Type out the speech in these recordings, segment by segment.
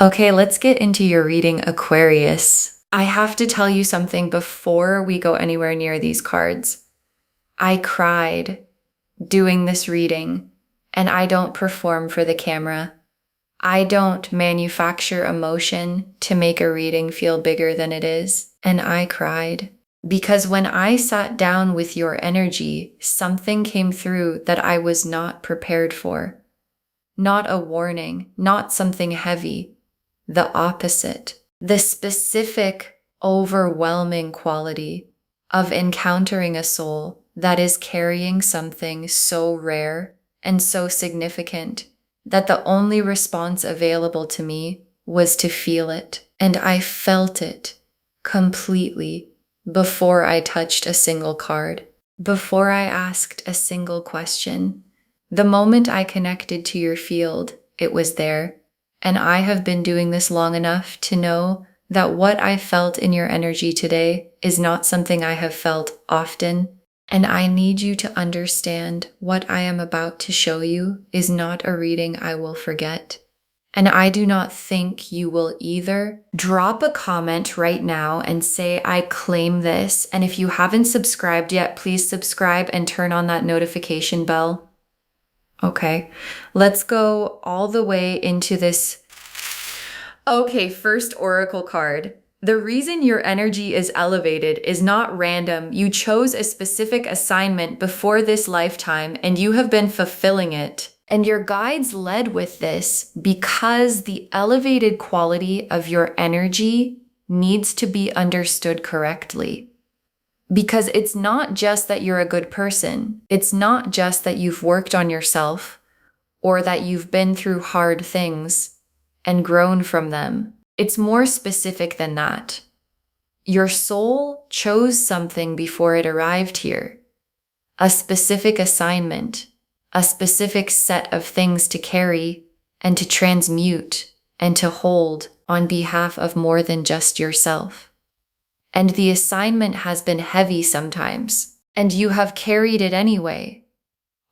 Okay, let's get into your reading, Aquarius. I have to tell you something before we go anywhere near these cards. I cried doing this reading, and I don't perform for the camera. I don't manufacture emotion to make a reading feel bigger than it is, and I cried. Because when I sat down with your energy, something came through that I was not prepared for. Not a warning, not something heavy. The opposite. The specific, overwhelming quality of encountering a soul that is carrying something so rare and so significant that the only response available to me was to feel it. And I felt it completely before I touched a single card, before I asked a single question. The moment I connected to your field, it was there. And I have been doing this long enough to know that what I felt in your energy today is not something I have felt often. And I need you to understand what I am about to show you is not a reading I will forget. And I do not think you will either. Drop a comment right now and say, I claim this. And if you haven't subscribed yet, please subscribe and turn on that notification bell. Okay, let's go all the way into this. Okay, first oracle card. The reason your energy is elevated is not random. You chose a specific assignment before this lifetime and you have been fulfilling it. And your guides led with this because the elevated quality of your energy needs to be understood correctly. Because it's not just that you're a good person. It's not just that you've worked on yourself or that you've been through hard things and grown from them. It's more specific than that. Your soul chose something before it arrived here. A specific assignment, a specific set of things to carry and to transmute and to hold on behalf of more than just yourself. And the assignment has been heavy sometimes, and you have carried it anyway,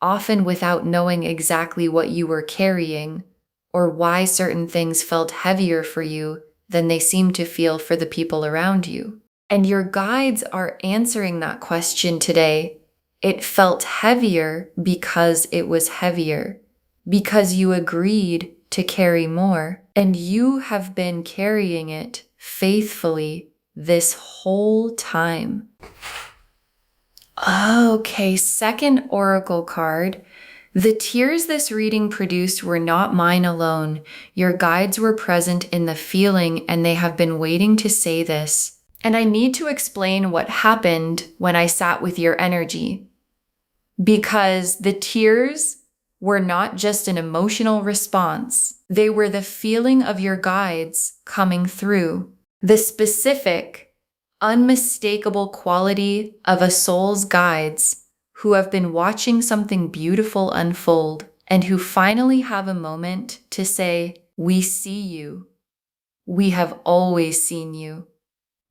often without knowing exactly what you were carrying or why certain things felt heavier for you than they seem to feel for the people around you. And your guides are answering that question today. It felt heavier because it was heavier, because you agreed to carry more, and you have been carrying it faithfully this whole time. Okay, second oracle card. The tears this reading produced were not mine alone. Your guides were present in the feeling and they have been waiting to say this. And I need to explain what happened when I sat with your energy. Because the tears were not just an emotional response. They were the feeling of your guides coming through. The specific, unmistakable quality of a soul's guides who have been watching something beautiful unfold and who finally have a moment to say, we see you. We have always seen you.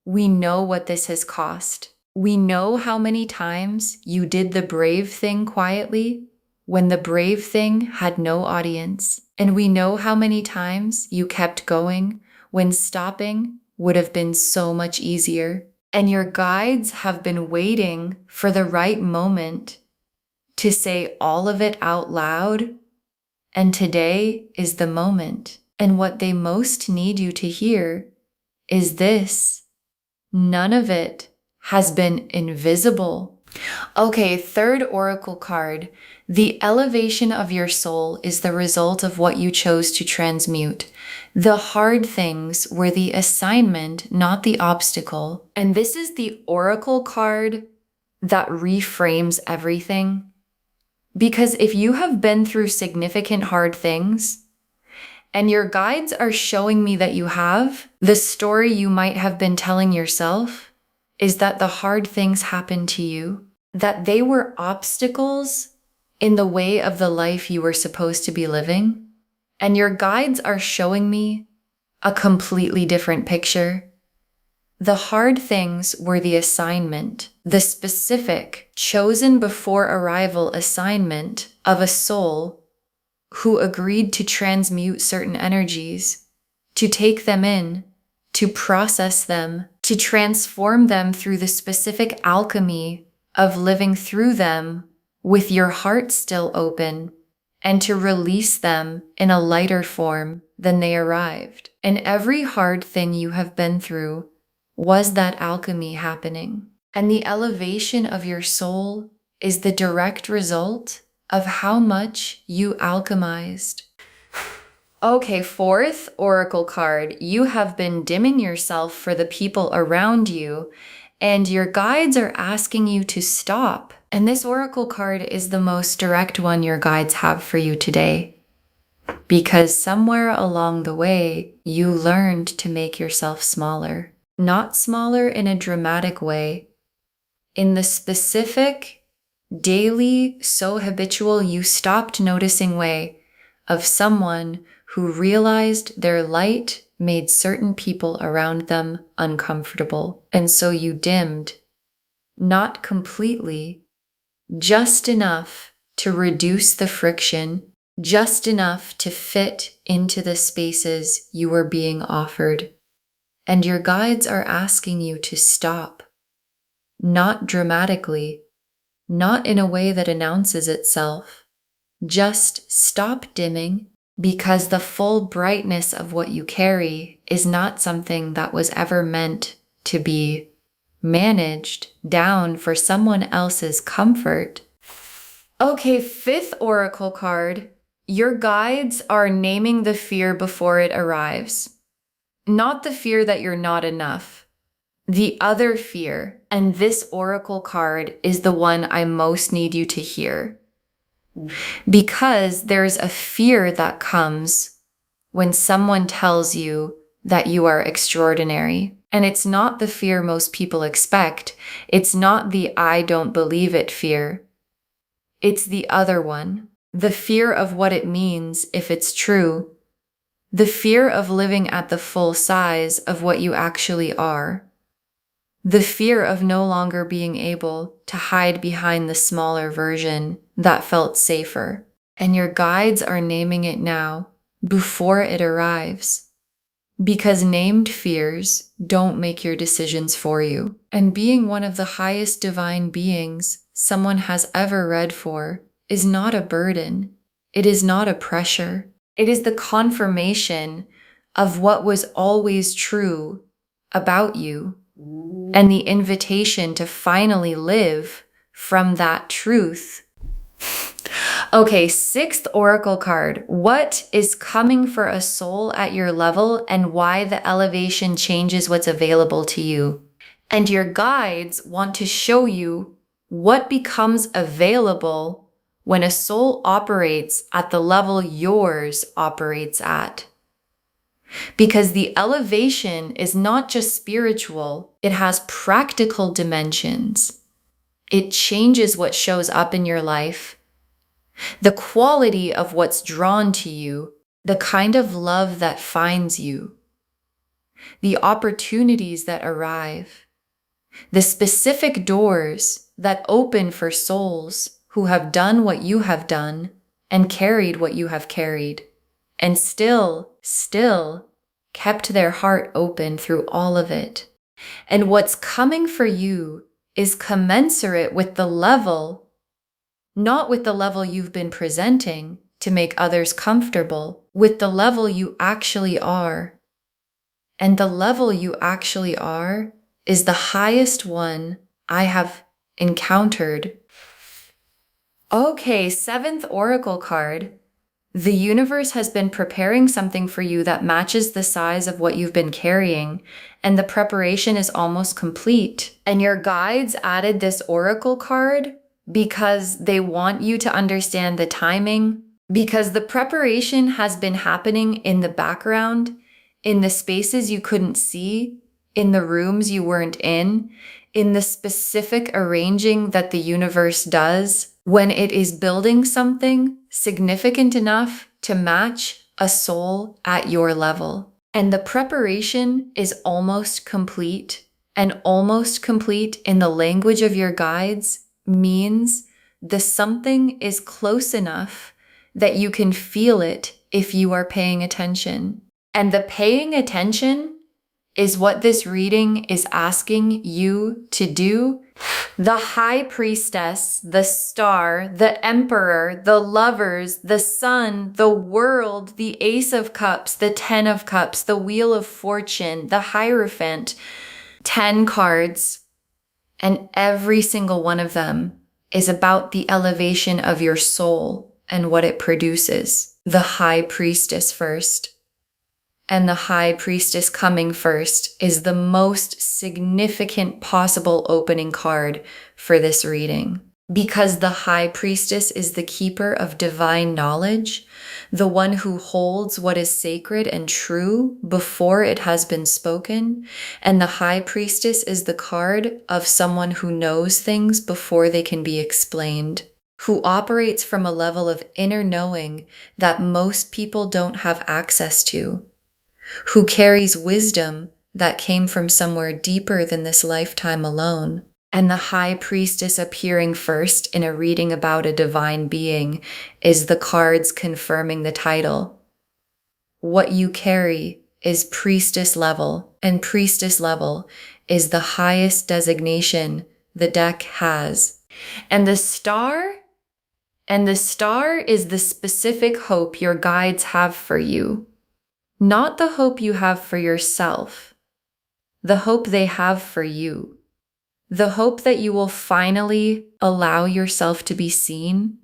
We know what this has cost. We know how many times you did the brave thing quietly when the brave thing had no audience. And we know how many times you kept going when stopping would have been so much easier. And your guides have been waiting for the right moment to say all of it out loud. And today is the moment. And what they most need you to hear is this. None of it has been invisible. Okay, third oracle card. The elevation of your soul is the result of what you chose to transmute. The hard things were the assignment, not the obstacle. And this is the oracle card that reframes everything. Because if you have been through significant hard things, and your guides are showing me that you have, the story you might have been telling yourself is that the hard things happened to you, that they were obstacles in the way of the life you were supposed to be living. And your guides are showing me a completely different picture. The hard things were the assignment, the specific, chosen before arrival assignment of a soul who agreed to transmute certain energies to take them in, to process them, to transform them through the specific alchemy of living through them with your heart still open, and to release them in a lighter form than they arrived. And every hard thing you have been through was that alchemy happening. And the elevation of your soul is the direct result of how much you alchemized. Okay, fourth oracle card. You have been dimming yourself for the people around you, and your guides are asking you to stop. And this oracle card is the most direct one your guides have for you today, because somewhere along the way, you learned to make yourself smaller. Not smaller in a dramatic way, in the specific, daily, so habitual you stopped noticing way of someone who realized their light made certain people around them uncomfortable. And so you dimmed, not completely, just enough to reduce the friction, just enough to fit into the spaces you were being offered. And your guides are asking you to stop, not dramatically, not in a way that announces itself. Just stop dimming, because the full brightness of what you carry is not something that was ever meant to be managed down for someone else's comfort. Okay, fifth oracle card. Your guides are naming the fear before it arrives. Not the fear that you're not enough. The other fear, and this oracle card is the one I most need you to hear. Because there's a fear that comes when someone tells you that you are extraordinary. And it's not the fear most people expect. It's not the I don't believe it fear. It's the other one. The fear of what it means if it's true. The fear of living at the full size of what you actually are. The fear of no longer being able to hide behind the smaller version that felt safer. And your guides are naming it now, before it arrives. Because named fears don't make your decisions for you. And being one of the highest divine beings someone has ever read for is not a burden. It is not a pressure. It is the confirmation of what was always true about you, and the invitation to finally live from that truth. Okay, sixth oracle card. What is coming for a soul at your level, and why the elevation changes what's available to you? And your guides want to show you what becomes available when a soul operates at the level yours operates at. Because the elevation is not just spiritual, it has practical dimensions. It changes what shows up in your life, the quality of what's drawn to you, the kind of love that finds you, the opportunities that arrive, the specific doors that open for souls who have done what you have done and carried what you have carried, and still kept their heart open through all of it. And what's coming for you is commensurate with the level, not with the level you've been presenting to make others comfortable, with the level you actually are. And the level you actually are is the highest one I have encountered. Okay, seventh oracle card. The universe has been preparing something for you that matches the size of what you've been carrying, and the preparation is almost complete. And your guides added this oracle card because they want you to understand the timing, because the preparation has been happening in the background, in the spaces you couldn't see, in the rooms you weren't in the specific arranging that the universe does when it is building something significant enough to match a soul at your level. And the preparation is almost complete, and almost complete in the language of your guides means the something is close enough that you can feel it if you are paying attention. And the paying attention is what this reading is asking you to do. The High Priestess, the Star, the Emperor, the Lovers, the Sun, the World, the Ace of Cups, the Ten of Cups, the Wheel of Fortune, the Hierophant, 10 cards, and every single one of them is about the elevation of your soul and what it produces. The High Priestess first. And the High Priestess coming first is the most significant possible opening card for this reading. Because the High Priestess is the keeper of divine knowledge, the one who holds what is sacred and true before it has been spoken, and the High Priestess is the card of someone who knows things before they can be explained, who operates from a level of inner knowing that most people don't have access to, who carries wisdom that came from somewhere deeper than this lifetime alone. And the High Priestess appearing first in a reading about a divine being is the cards confirming the title. What you carry is priestess level, and priestess level is the highest designation the deck has. And the star is the specific hope your guides have for you. Not the hope you have for yourself, the hope they have for you. The hope that you will finally allow yourself to be seen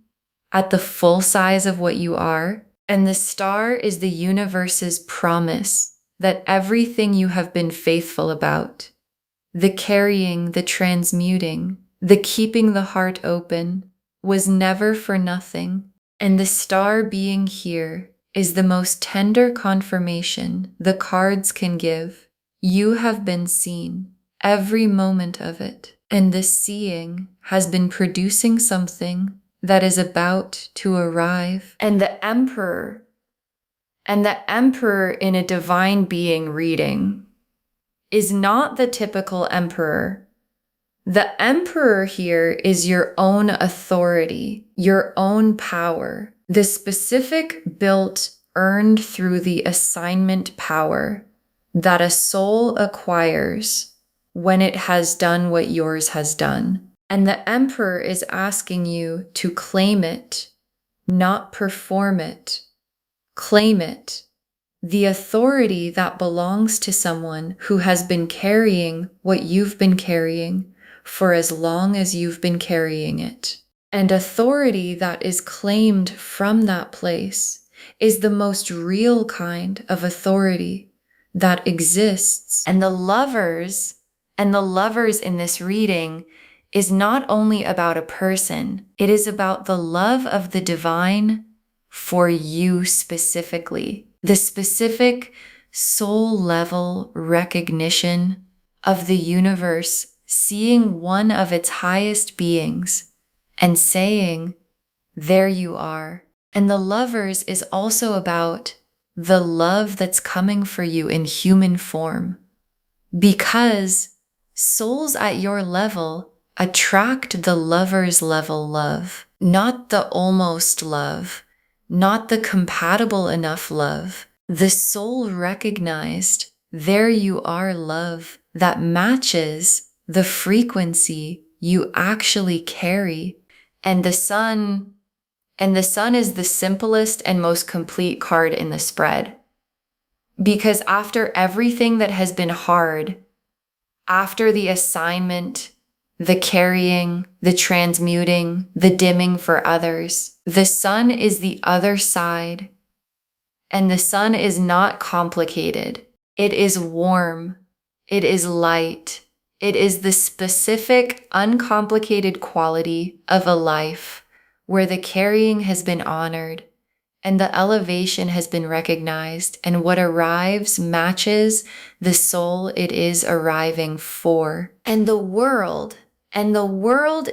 at the full size of what you are. And the star is the universe's promise that everything you have been faithful about, the carrying, the transmuting, the keeping the heart open, was never for nothing. And the star being here is the most tender confirmation the cards can give. You have been seen, every moment of it, and this seeing has been producing something that is about to arrive. And the Emperor in a divine being reading is not the typical Emperor. The Emperor here is your own authority, your own power, the specific built, earned through the assignment power that a soul acquires when it has done what yours has done. And the Emperor is asking you to claim it, not perform it. Claim it. The authority that belongs to someone who has been carrying what you've been carrying for as long as you've been carrying it. And authority that is claimed from that place is the most real kind of authority that exists. And the lovers in this reading is not only about a person, it is about the love of the divine for you specifically. The specific soul level recognition of the universe seeing one of its highest beings and saying, there you are. And the lovers is also about the love that's coming for you in human form. Because souls at your level attract the lover's level love, not the almost love, not the compatible enough love. The soul recognized, there you are love that matches the frequency you actually carry. And the sun is the simplest and most complete card in the spread. Because after everything that has been hard, after the assignment, the carrying, the transmuting, the dimming for others, the sun is the other side. And the sun is not complicated. It is warm. It is light. It is the specific, uncomplicated quality of a life where the carrying has been honored and the elevation has been recognized, and what arrives matches the soul it is arriving for. And the world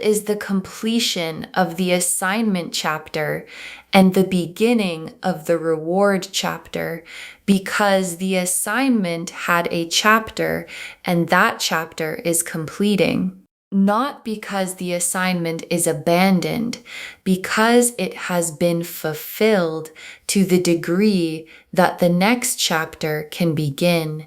is the completion of the assignment chapter and the beginning of the reward chapter, because the assignment had a chapter and that chapter is completing. Not because the assignment is abandoned, because it has been fulfilled to the degree that the next chapter can begin.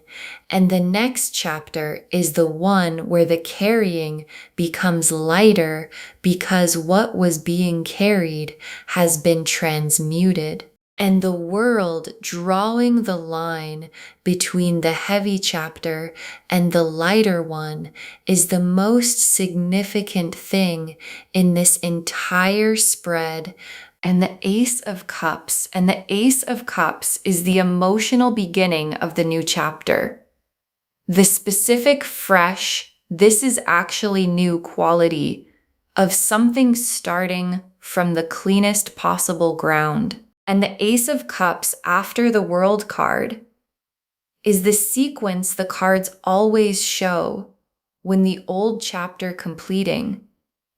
And the next chapter is the one where the carrying becomes lighter because what was being carried has been transmuted. And the world drawing the line between the heavy chapter and the lighter one is the most significant thing in this entire spread. And the Ace of Cups, and the Ace of Cups is the emotional beginning of the new chapter. The specific, fresh, this is actually new quality of something starting from the cleanest possible ground. And the Ace of Cups after the World card is the sequence the cards always show when the old chapter completing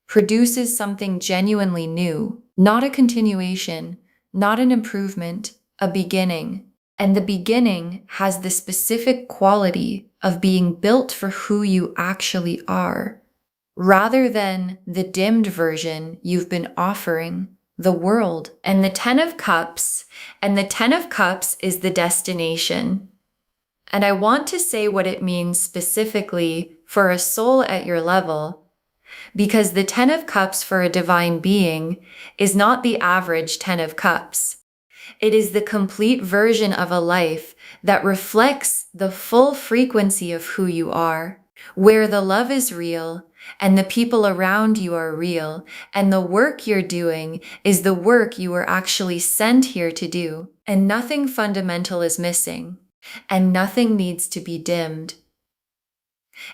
produces something genuinely new, not a continuation, not an improvement, a beginning. And the beginning has the specific quality of being built for who you actually are, rather than the dimmed version you've been offering the world. And the Ten of Cups, and the Ten of Cups is the destination. And I want to say what it means specifically for a soul at your level, because the Ten of Cups for a divine being is not the average Ten of Cups. It is the complete version of a life that reflects the full frequency of who you are, where the love is real, and the people around you are real, and the work you're doing is the work you were actually sent here to do, and nothing fundamental is missing, and nothing needs to be dimmed.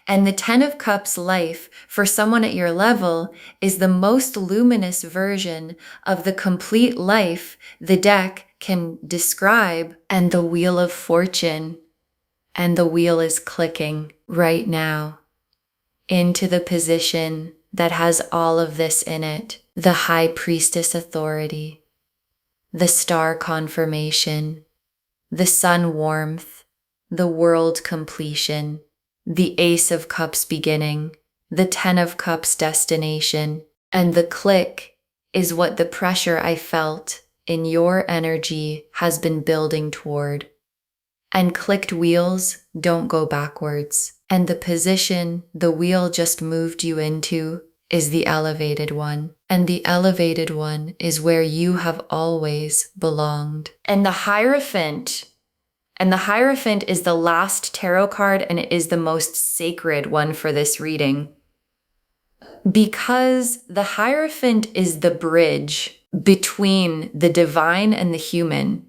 And the Ten of Cups life for someone at your level is the most luminous version of the complete life the deck can describe, and the Wheel of Fortune, and the wheel is clicking right now into the position that has all of this in it. The High Priestess authority, the Star confirmation, the Sun warmth, the World completion, the Ace of Cups beginning, the Ten of Cups destination, and the click is what the pressure I felt in your energy has been building toward. And clicked wheels don't go backwards. And the position the wheel just moved you into is the elevated one. And the elevated one is where you have always belonged. And the Hierophant is the last tarot card, and it is the most sacred one for this reading. Because the Hierophant is the bridge between the divine and the human.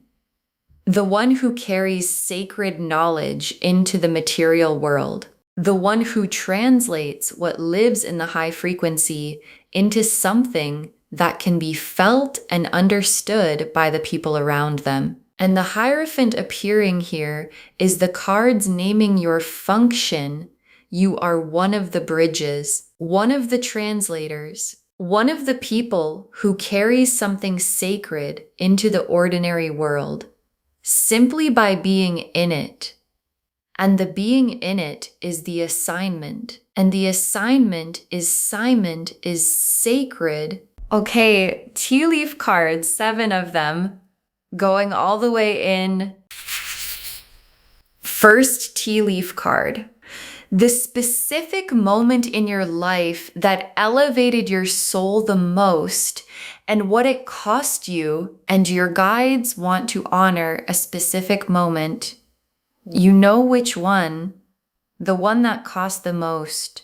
The one who carries sacred knowledge into the material world. The one who translates what lives in the high frequency into something that can be felt and understood by the people around them. And the Hierophant appearing here is the cards naming your function. You are one of the bridges, one of the translators, one of the people who carries something sacred into the ordinary world, simply by being in it. And the being in it is the assignment. And the assignment is sacred. Okay, tea leaf cards, 7 of them, going all the way in. First tea leaf card. The specific moment in your life that elevated your soul the most and what it cost you, and your guides want to honor a specific moment. You know which one, the one that cost the most,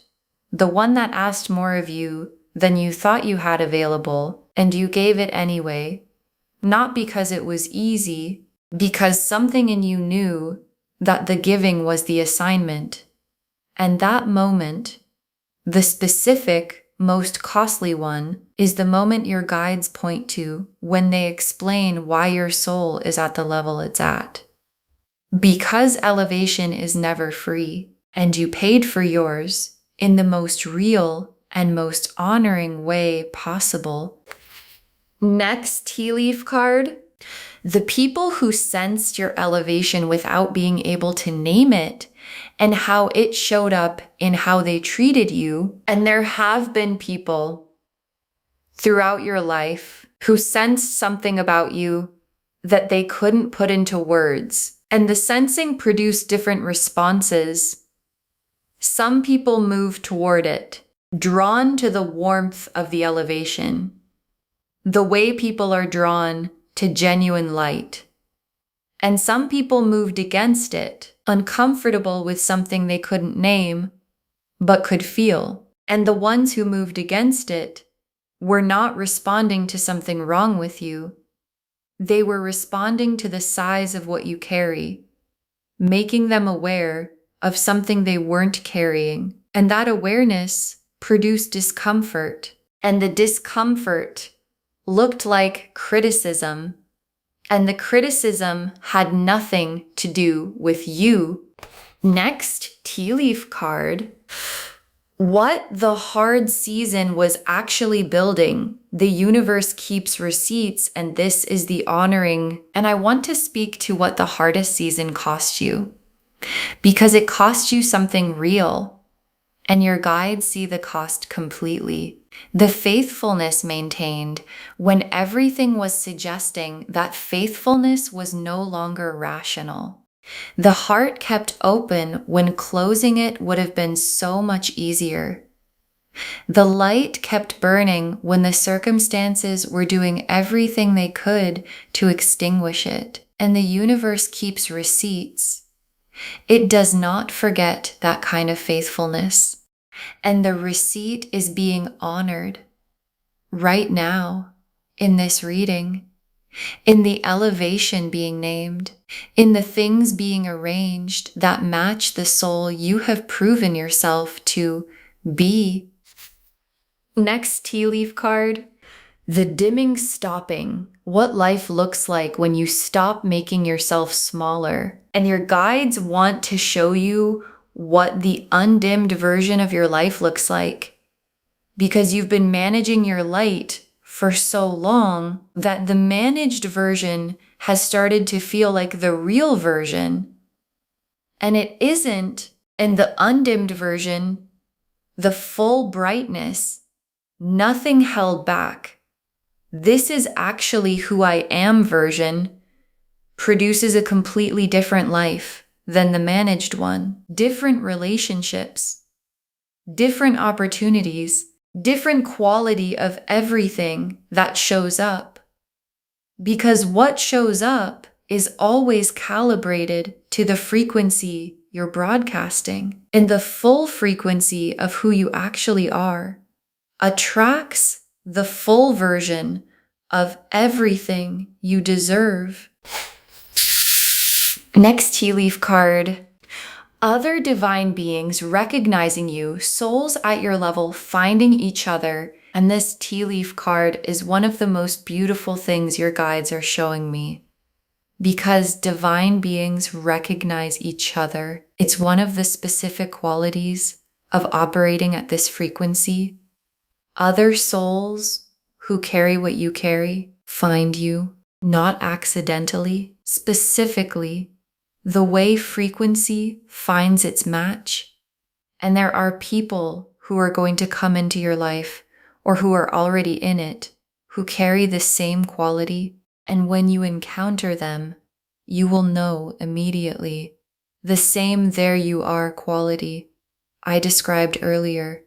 the one that asked more of you than you thought you had available, and you gave it anyway, not because it was easy, because something in you knew that the giving was the assignment. And that moment, the specific, most costly one, is the moment your guides point to when they explain why your soul is at the level it's at. Because elevation is never free, and you paid for yours in the most real and most honoring way possible. Next tea leaf card. The people who sensed your elevation without being able to name it and how it showed up in how they treated you. And there have been people throughout your life who sensed something about you that they couldn't put into words. And the sensing produced different responses. Some people move toward it, drawn to the warmth of the elevation, the way people are drawn to genuine light. And some people moved against it, uncomfortable with something they couldn't name, but could feel. And the ones who moved against it were not responding to something wrong with you. They were responding to the size of what you carry, making them aware of something they weren't carrying. And that awareness produced discomfort. And the discomfort looked like criticism. And the criticism had nothing to do with you. Next, tea leaf card. What the hard season was actually building. The universe keeps receipts, and this is the honoring. And I want to speak to what the hardest season cost you, because it cost you something real, and your guides see the cost completely. The faithfulness maintained when everything was suggesting that faithfulness was no longer rational. The heart kept open when closing it would have been so much easier. The light kept burning when the circumstances were doing everything they could to extinguish it. And the universe keeps receipts. It does not forget that kind of faithfulness. And the receipt is being honored right now in this reading, in the elevation being named, in the things being arranged that match the soul you have proven yourself to be. Next tea leaf card, the dimming stopping. What life looks like when you stop making yourself smaller. And your guides want to show you what the undimmed version of your life looks like, because you've been managing your light for so long that the managed version has started to feel like the real version. And it isn't. And the undimmed version, the full brightness, nothing held back. This is actually who I am version, produces a completely different life than the managed one. Different relationships, different opportunities, different quality of everything that shows up. Because what shows up is always calibrated to the frequency you're broadcasting. And the full frequency of who you actually are attracts the full version of everything you deserve. Next tea leaf card. Other divine beings recognizing you, souls at your level finding each other. And this tea leaf card is one of the most beautiful things your guides are showing me, because divine beings recognize each other. It's one of the specific qualities of operating at this frequency. Other souls who carry what you carry find you, not accidentally, specifically, the way frequency finds its match. And there are people who are going to come into your life, or who are already in it, who carry the same quality. And when you encounter them, you will know immediately the same there you are quality I described earlier,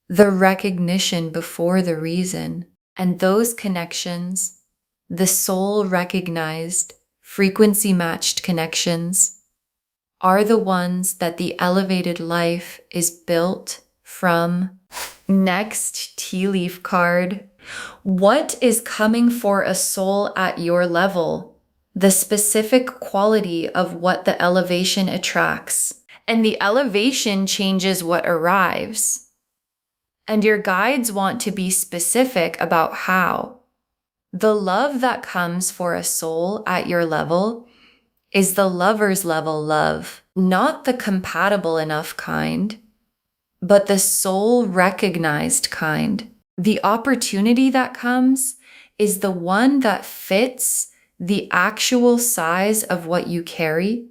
the recognition before the reason. And those connections, the soul recognized, frequency matched connections, are the ones that the elevated life is built from. Next tea leaf card. What is coming for a soul at your level? The specific quality of what the elevation attracts. And the elevation changes what arrives. And your guides want to be specific about how. The love that comes for a soul at your level is the lover's level love, not the compatible enough kind, but the soul recognized kind. The opportunity that comes is the one that fits the actual size of what you carry,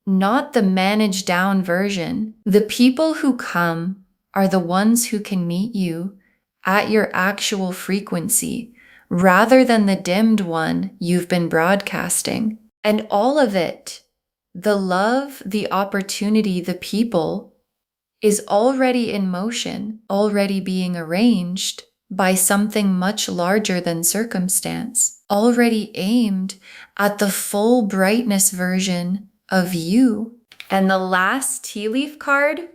not the managed down version. The people who come are the ones who can meet you at your actual frequency, rather than the dimmed one you've been broadcasting. And all of it, the love, the opportunity, the people, is already in motion, already being arranged by something much larger than circumstance, already aimed at the full brightness version of you. And the last tea leaf card,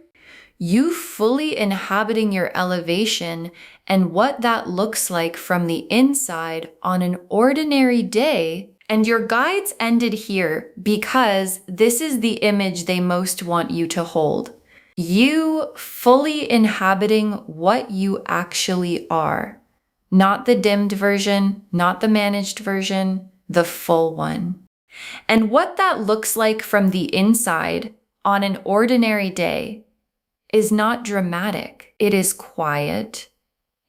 you fully inhabiting your elevation and what that looks like from the inside on an ordinary day. And your guides ended here because this is the image they most want you to hold. You fully inhabiting what you actually are. Not the dimmed version, not the managed version, the full one. And what that looks like from the inside on an ordinary day is not dramatic. It is quiet.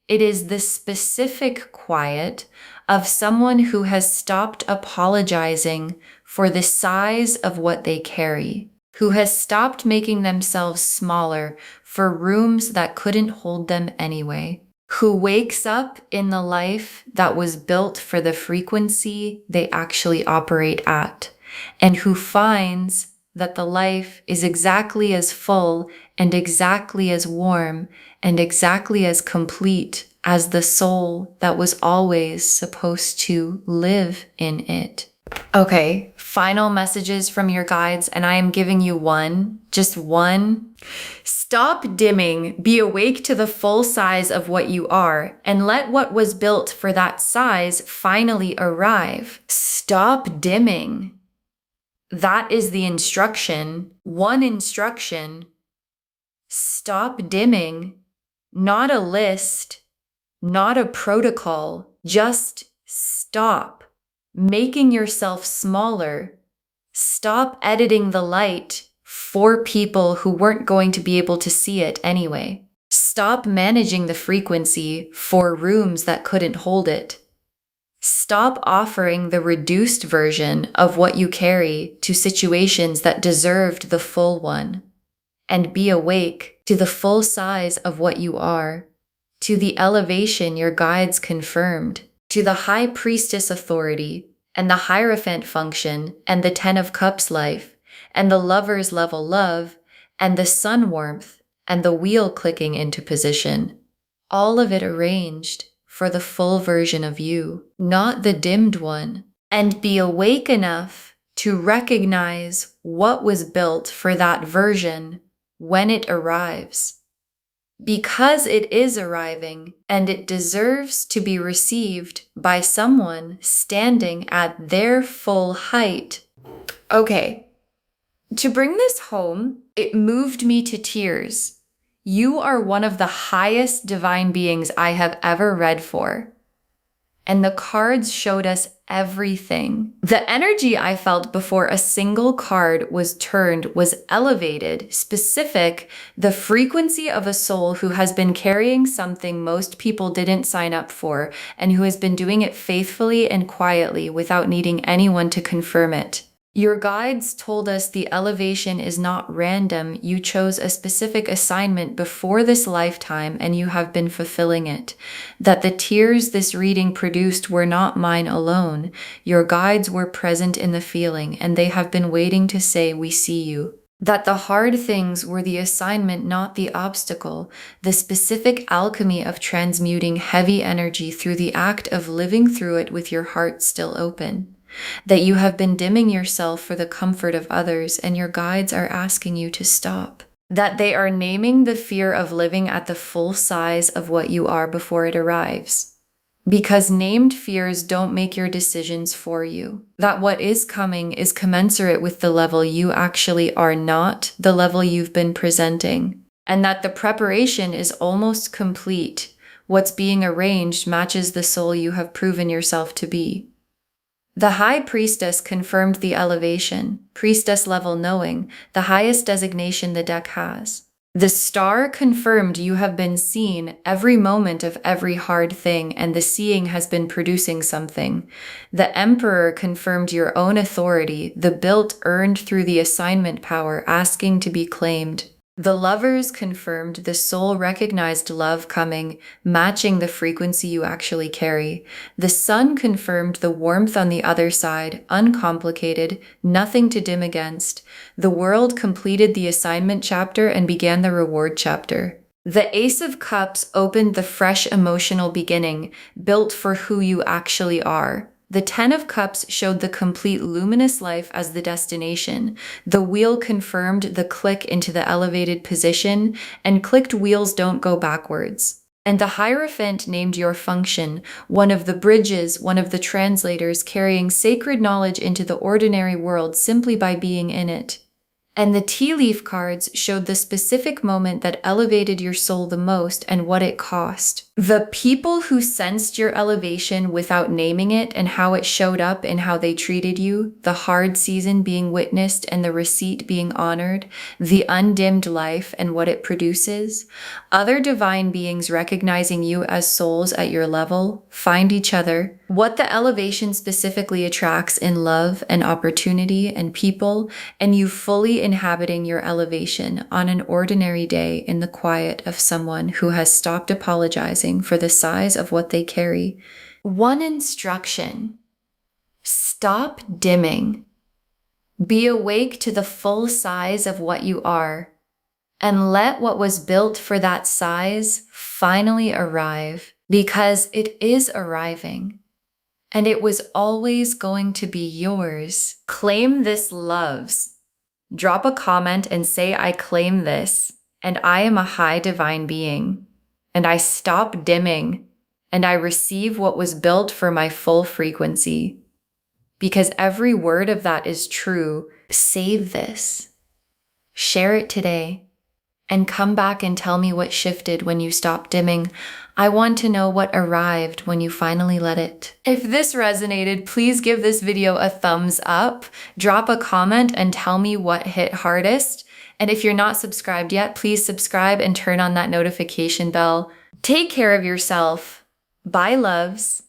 It is the specific quiet of someone who has stopped apologizing for the size of what they carry, who has stopped making themselves smaller for rooms that couldn't hold them anyway, who wakes up in the life that was built for the frequency they actually operate at, and who finds that the life is exactly as full and exactly as warm and exactly as complete as the soul that was always supposed to live in it. Okay, final messages from your guides, and I am giving you one, just one. Stop dimming, be awake to the full size of what you are, and let what was built for that size finally arrive. Stop dimming. That is the instruction. One instruction. Stop dimming. Not a list, not a protocol. Just stop making yourself smaller. Stop editing the light for people who weren't going to be able to see it anyway. Stop managing the frequency for rooms that couldn't hold it. Stop offering the reduced version of what you carry to situations that deserved the full one. And be awake to the full size of what you are, to the elevation your guides confirmed, to the High Priestess authority, and the Hierophant function, and the Ten of Cups life, and the Lover's level love, and the Sun warmth, and the wheel clicking into position. All of it arranged for the full version of you, not the dimmed one. And be awake enough to recognize what was built for that version when it arrives. Because it is arriving, and it deserves to be received by someone standing at their full height. Okay, to bring this home, it moved me to tears. You are one of the highest divine beings I have ever read for. And the cards showed us everything. The energy I felt before a single card was turned was elevated, specific, the frequency of a soul who has been carrying something most people didn't sign up for, and who has been doing it faithfully and quietly without needing anyone to confirm it. Your guides told us the elevation is not random. You chose a specific assignment before this lifetime and you have been fulfilling it. That the tears this reading produced were not mine alone. Your guides were present in the feeling and they have been waiting to say, "We see you." That the hard things were the assignment, not the obstacle. The specific alchemy of transmuting heavy energy through the act of living through it with your heart still open. That you have been dimming yourself for the comfort of others and your guides are asking you to stop. That they are naming the fear of living at the full size of what you are before it arrives. Because named fears don't make your decisions for you. That what is coming is commensurate with the level you actually are, not the level you've been presenting. And that the preparation is almost complete. What's being arranged matches the soul you have proven yourself to be. The High Priestess confirmed the elevation, priestess level knowing, the highest designation the deck has. The star confirmed you have been seen every moment of every hard thing, and the seeing has been producing something. The Emperor confirmed your own authority, the built earned through the assignment power asking to be claimed. The Lovers confirmed the soul recognized love coming, matching the frequency you actually carry. The Sun confirmed the warmth on the other side, uncomplicated, nothing to dim against. The World completed the assignment chapter and began the reward chapter. The Ace of Cups opened the fresh emotional beginning, built for who you actually are. The Ten of Cups showed the complete luminous life as the destination. The Wheel confirmed the click into the elevated position, and clicked wheels don't go backwards. And the Hierophant named your function, one of the bridges, one of the translators carrying sacred knowledge into the ordinary world simply by being in it. And the tea leaf cards showed the specific moment that elevated your soul the most and what it cost. The people who sensed your elevation without naming it and how it showed up in how they treated you, the hard season being witnessed and the receipt being honored, the undimmed life and what it produces, other divine beings recognizing you as souls at your level, find each other, what the elevation specifically attracts in love and opportunity and people, and you fully inhabiting your elevation on an ordinary day in the quiet of someone who has stopped apologizing for the size of what they carry. One instruction: stop dimming. Be awake to the full size of what you are, and let what was built for that size finally arrive, because it is arriving. And it was always going to be yours. Claim this, loves. Drop a comment and say, I claim this, and I am a high divine being, and I stop dimming, and I receive what was built for my full frequency. Because every word of that is true. Save this. Share it today. And come back and tell me what shifted when you stopped dimming. I want to know what arrived when you finally let it. If this resonated, please give this video a thumbs up, drop a comment and tell me what hit hardest. And if you're not subscribed yet, please subscribe and turn on that notification bell. Take care of yourself. Bye, loves.